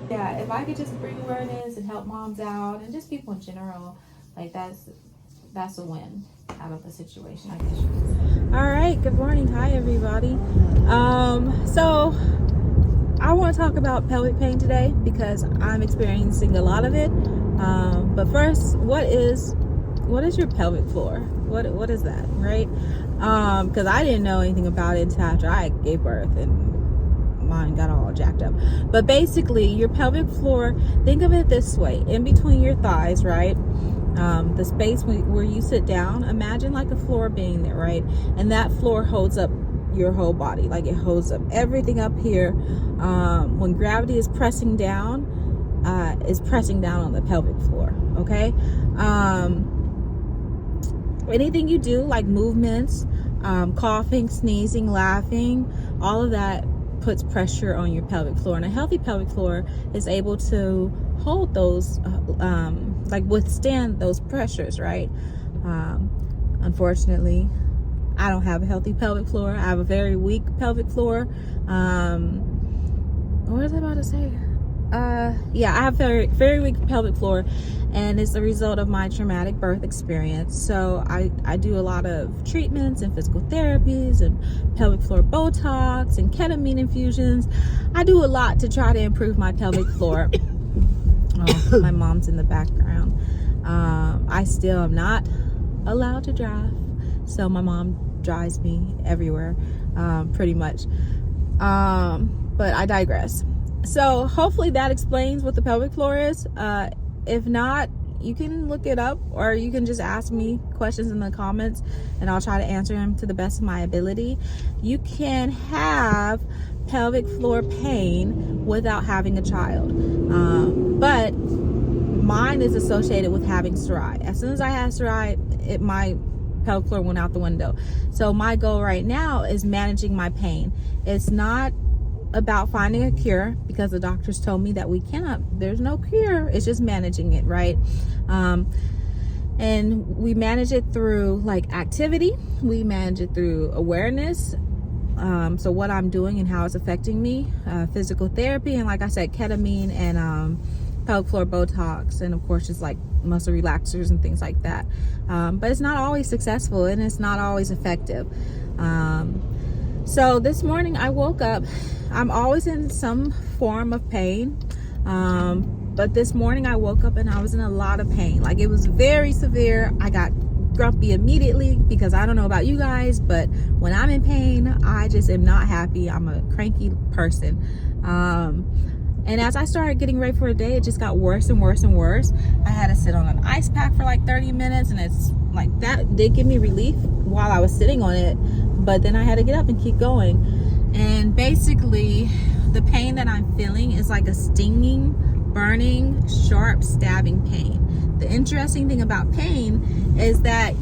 Yeah, if I could just bring awareness and help moms out and just people in general, like that's a win out of the situation, I guess you could say. All right, good morning. Hi everybody. So I want to talk about pelvic pain today because I'm experiencing a lot of it. But first, what is your pelvic floor? What is that, right? Because I didn't know anything about it until after I gave birth and mine got all jacked up. But basically, your pelvic floor, think of it this way: in between your thighs, right? The space where you sit down, imagine like a floor being there, right? And that floor holds up your whole body, like it holds up everything up here. When gravity is pressing down on the pelvic floor, okay? Anything you do, like movements, coughing, sneezing, laughing, all of that puts pressure on your pelvic floor. And a healthy pelvic floor is able to hold those, withstand those pressures, right? Unfortunately, I don't have a healthy pelvic floor. I have a very weak pelvic floor. What was I about to say? I have very, very weak pelvic floor, and it's a result of my traumatic birth experience. So I do a lot of treatments and physical therapies and pelvic floor Botox and ketamine infusions. I do a lot to try to improve my pelvic floor. Oh, my mom's in the background. I still am not allowed to drive, so my mom drives me everywhere, pretty much. But I digress. So hopefully that explains what the pelvic floor is. If not, you can look it up, or you can just ask me questions in the comments and I'll try to answer them to the best of my ability. You can have pelvic floor pain without having a child, but mine is associated with having STRI. As soon as I had STRI, my pelvic floor went out the window. So my goal right now is managing my pain. It's not about finding a cure, because the doctors told me that there's no cure. It's just managing it, right? And we manage it through like activity. We manage it through awareness. So what I'm doing and how it's affecting me, physical therapy, and like I said, ketamine and pelvic floor Botox, and of course just like muscle relaxers and things like that. But it's not always successful and it's not always effective. So this morning I woke up. I'm always in some form of pain. But this morning I woke up and I was in a lot of pain. Like, it was very severe. I got grumpy immediately because I don't know about you guys, but when I'm in pain, I just am not happy. I'm a cranky person. And as I started getting ready for a day, it just got worse and worse and worse. I had to sit on an ice pack for like 30 minutes, and it's like, that did give me relief while I was sitting on it, but then I had to get up and keep going. And basically, the pain that I'm feeling is like a stinging, burning, sharp, stabbing pain. The interesting thing about pain is that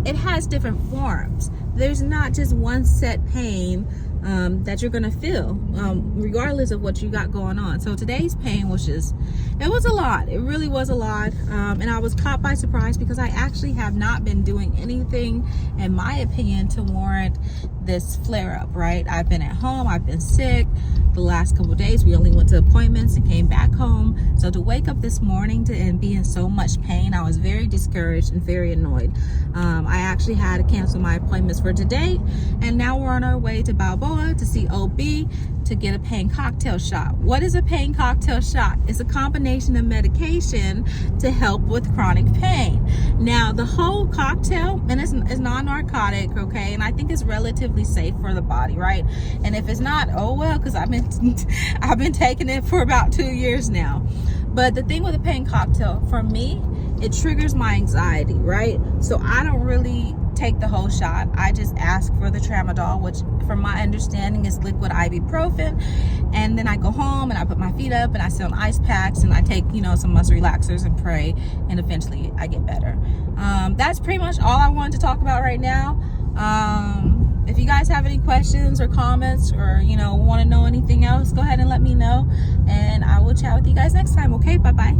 it has different forms. There's not just one set pain that you're gonna feel, regardless of what you got going on. So today's pain was it was a lot. It really was a lot. And I was caught by surprise because I actually have not been doing anything, in my opinion, to warrant this flare up, right? I've been at home, I've been sick. The last couple of days we only went to appointments and came back home. So to wake up this morning and be in so much pain, I was very discouraged and very annoyed. I actually had to cancel my appointments for today, and now we're on our way to Balboa to see OB to get a pain cocktail shot. What is a pain cocktail shot? It's a combination of medication to help with chronic pain. Now, the whole cocktail, and it's non-narcotic, okay, and I think it's relatively safe for the body, right? And if it's not, oh well, because I've been taking it for about 2 years now. But the thing with a pain cocktail, for me, it triggers my anxiety, right? So I don't really take the whole shot. I just ask for the tramadol, which from my understanding is liquid ibuprofen. And then I go home and I put my feet up and I sit on ice packs and I take, some muscle relaxers and pray, and eventually I get better. That's pretty much all I wanted to talk about right now. If you guys have any questions or comments, or want to know anything else, go ahead and let me know, and I will chat with you guys next time. Okay, bye bye.